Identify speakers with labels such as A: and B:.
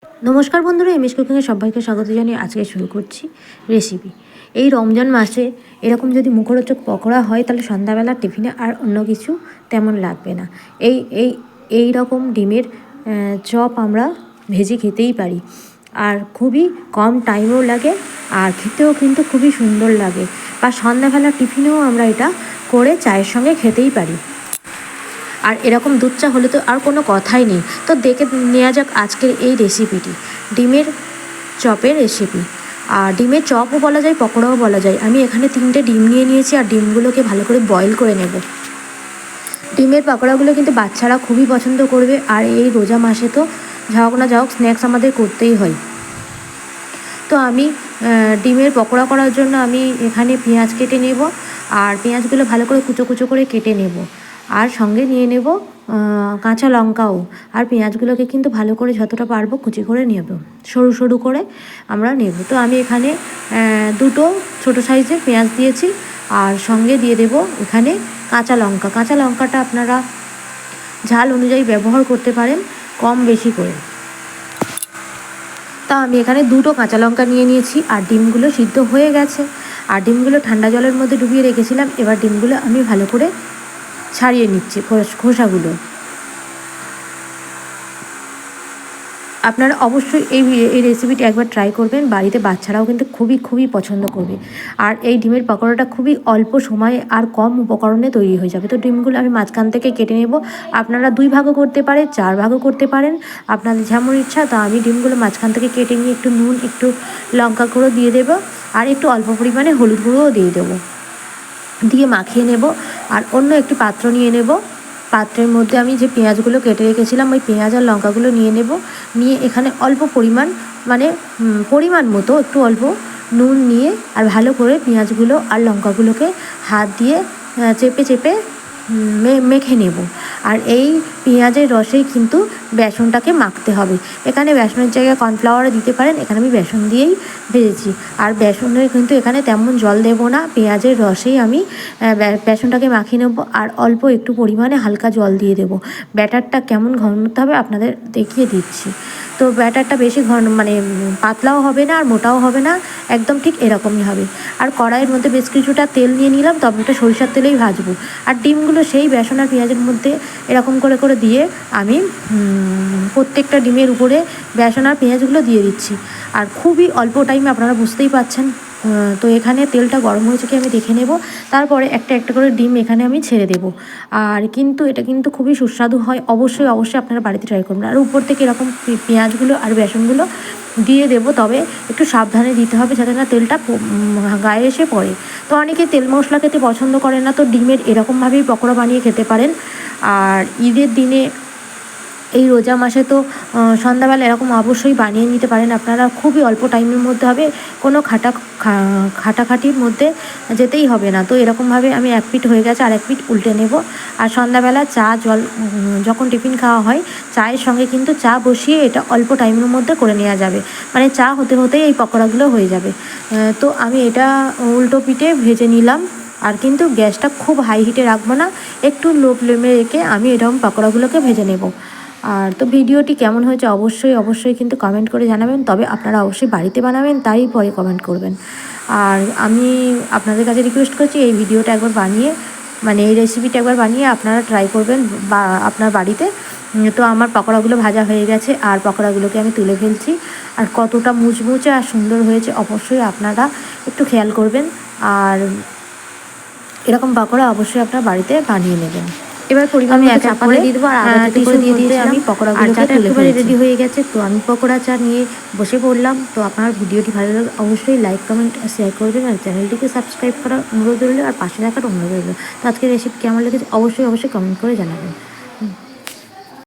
A: নমস্কার বন্ধুরা, এমএস কুকিংয়ে সবাইকে স্বাগত জানিয়ে আজকে শুরু করছি রেসিপি। এই রমজান মাসে এরকম যদি মুখরোচক পকোড়া হয় তাহলে সন্ধ্যাবেলা টিফিনে আর অন্য কিছু তেমন লাগবে না। এই এই এই রকম ডিমের চপ আমরা ভেজে খেতেই পারি, আর খুবই কম টাইমও লাগে, আর খেতেও কিন্তু খুবই সুন্দর লাগে। বা সন্ধ্যাবেলা টিফিনেও আমরা এটা করে চায়ের সঙ্গে খেতেই পারি। আর এরকম দুধ চা হলে তো আর কোনো কথাই নেই। তো দেখে নেওয়া যাক আজকের এই রেসিপিটি, ডিমের চপের রেসিপি। আর ডিমের চপও বলা যায়, পকোড়াও বলা যায়। আমি এখানে 3টে ডিম নিয়ে নিয়েছি, আর ডিমগুলোকে ভালো করে বয়েল করে নেব। ডিমের পকোড়াগুলো কিন্তু বাচ্চারা খুবই পছন্দ করবে, আর এই রোজা মাসে তো যাওক না যাওক স্ন্যাক্স আমাদের করতেই হয়। তো আমি ডিমের পকোড়া করার জন্য আমি এখানে পেঁয়াজ কেটে নেব, আর পেঁয়াজগুলো ভালো করে কুচো কুচো করে কেটে নেব, আর সঙ্গে নিয়ে নেব কাঁচা লঙ্কাও। আর পেঁয়াজগুলোকে কিন্তু ভালো করে যতটা পারবো কুচি করে নেব, সরু সরু করে আমরা নেব। তো আমি এখানে 2টো ছোটো সাইজের পেঁয়াজ দিয়েছি, আর সঙ্গে দিয়ে দেব এখানে কাঁচা লঙ্কা। কাঁচা লঙ্কাটা আপনারা ঝাল অনুযায়ী ব্যবহার করতে পারেন, কম বেশি করে। তা আমি এখানে 2টো কাঁচা লঙ্কা নিয়ে নিয়েছি, আর ডিমগুলো সিদ্ধ হয়ে গেছে। আর ডিমগুলো ঠান্ডা জলের মধ্যে ডুবিয়ে রেখেছিলাম। এবার ডিমগুলো আমি ভালো করে ছাড়িয়ে নিচ্ছি খোসাগুলো। আপনারা অবশ্যই এই রেসিপিটি একবার ট্রাই করবেন, বাড়িতে বাচ্চারাও কিন্তু খুবই পছন্দ করবে। আর এই ডিমের পকোড়াটা খুবই অল্প সময়ে আর কম উপকরণে তৈরি হয়ে যাবে। তো ডিমগুলো আমি মাঝখান থেকে কেটে নেব। আপনারা 2 ভাগও করতে পারেন, 4 ভাগও করতে পারেন, আপনাদের যেমন ইচ্ছা। তো আমি ডিমগুলো মাঝখান থেকে কেটে নিয়ে একটু নুন, একটু লঙ্কা গুঁড়ো দিয়ে দেবো, আর একটু অল্প পরিমাণে হলুদ গুঁড়োও দিয়ে দেবো, দিয়ে মাখিয়ে নেব। আর অন্য একটি পাত্র নিয়ে নেব। পাত্রের মধ্যে আমি যে পেঁয়াজগুলো কেটে রেখেছিলাম ওই পেঁয়াজ আর লঙ্কাগুলো নিয়ে নেব। নিয়ে এখানে অল্প পরিমাণ, মানে পরিমাণ মতো একটু অল্প নুন নিয়ে, আর ভালো করে পেঁয়াজগুলো আর লঙ্কাগুলোকে হাত দিয়ে চেপে চেপে মেখে নেব। আর এই পেঁয়াজের রসেই কিন্তু বেসনটাকে মাখতে হবে। এখানে বেসনের জায়গায় কর্নফ্লাওয়ারও দিতে পারেন, এখানে আমি বেসন দিয়েই ভেজেছি। আর বেসনের কিন্তু এখানে তেমন জল দেব না, পেঁয়াজের রসেই আমি বেসনটাকে মাখিয়ে নেব। আর অল্প একটু পরিমাণে হালকা জল দিয়ে দেব। ব্যাটারটা কেমন ঘনত্ব হবে আপনাদের দেখিয়ে দিচ্ছি। তো ব্যাটারটা বেশি ঘন, মানে পাতলাও হবে না আর মোটাও হবে না, একদম ঠিক এরকমই হবে। আর কড়াইয়ের মধ্যে বেশ কিছুটা তেল নিয়ে নিলাম, তবে ওটা সরিষার তেলেই ভাজবো। আর ডিমগুলো সেই বেসন আর পেঁয়াজের মধ্যে এরকম করে করে দিয়ে আমি প্রত্যেকটা ডিমের উপরে বেসন আর পেঁয়াজগুলো দিয়ে দিচ্ছি। আর খুবই অল্প টাইমে, আপনারা বুঝতেই পাচ্ছেন। তো এখানে তেলটা গরম হয়েছে কি আমি দেখে নেব। তারপরে একটা একটা করে ডিম এখানে আমি ছেড়ে দেব। আর কিন্তু এটা কিন্তু খুবই সুস্বাদু হয়, অবশ্যই আপনারা বাড়িতে ট্রাই করবেন। আর উপর থেকে এরকম পেঁয়াজগুলো আর বেসনগুলো দিয়ে দেবো, তবে একটু সাবধানে দিতে হবে যাতে না তেলটা গায়ে এসে পড়ে। তো অনেকে তেল মশলা খেতে পছন্দ করে না, তো ডিমের এরকমভাবেই পকোড়া বানিয়ে খেতে পারেন। আর ঈদের দিনে, এই রোজা মাসে তো সন্ধ্যাবেলা এরকম অবশ্যই বানিয়ে নিতে পারেন আপনারা। খুবই অল্প টাইমের মধ্যে হবে, কোনো খাটাখাটির মধ্যে যেতেই হবে না। তো এরকমভাবে আমি 1 পিঠ হয়ে গেছে, আর 1 পিঠ উল্টে নেব। আর সন্ধ্যাবেলা চা জল যখন টিফিন খাওয়া হয়, চায়ের সঙ্গে কিন্তু চা বসিয়ে এটা অল্প টাইমের মধ্যে করে নেওয়া যাবে, মানে চা হতে হতেই এই পকোড়াগুলো হয়ে যাবে। তো আমি এটা উল্টো পিঠে ভেজে নিলাম। আর কিন্তু গ্যাসটা খুব হাই হিটে রাখবো না, একটু লো ফ্লেমে রেখে আমি এরকম পকোড়াগুলোকে ভেজে নেব। আর তো ভিডিওটি কেমন হয়েছে অবশ্যই কিন্তু কমেন্ট করে জানাবেন, তবে আপনারা অবশ্যই বাড়িতে বানাবেন, তাই পরে কমেন্ট করবেন। আর আমি আপনাদের কাছে রিকোয়েস্ট করছি এই ভিডিওটা একবার বানিয়ে, মানে এই রেসিপিটা একবার বানিয়ে আপনারা ট্রাই করবেন বা আপনার বাড়িতে। তো আমার পকোড়াগুলো ভাজা হয়ে গেছে, আর পকোড়াগুলোকে আমি তুলে ফেলছি। আর কতটা মুচমুচে আর সুন্দর হয়েছে অবশ্যই আপনারা একটু খেয়াল করবেন। আর এরকম পকোড়া অবশ্যই আপনারা বাড়িতে বানিয়ে নেবেন। এবার পরিমাণ মতো চাপা দিয়ে দেবো, আর আদা টিস্যু দিয়ে দিয়েছি আমি পকোড়াগুলোকে তুলে ফেলেছি। রেডি হয়ে গেছে, তো আমি পকোড়া চা নিয়ে বসে পড়লাম। তো আপনার ভিডিওটি ভালো লাগলে অবশ্যই লাইক, কমেন্ট, শেয়ার করবেন, আর চ্যানেলটিকে সাবস্ক্রাইব করার অনুরোধ রইল, আর পাশে রাখার অনুরোধ রইল। তো আজকের রেসিপি কেমন লেগেছে অবশ্যই কমেন্ট করে জানাবেন।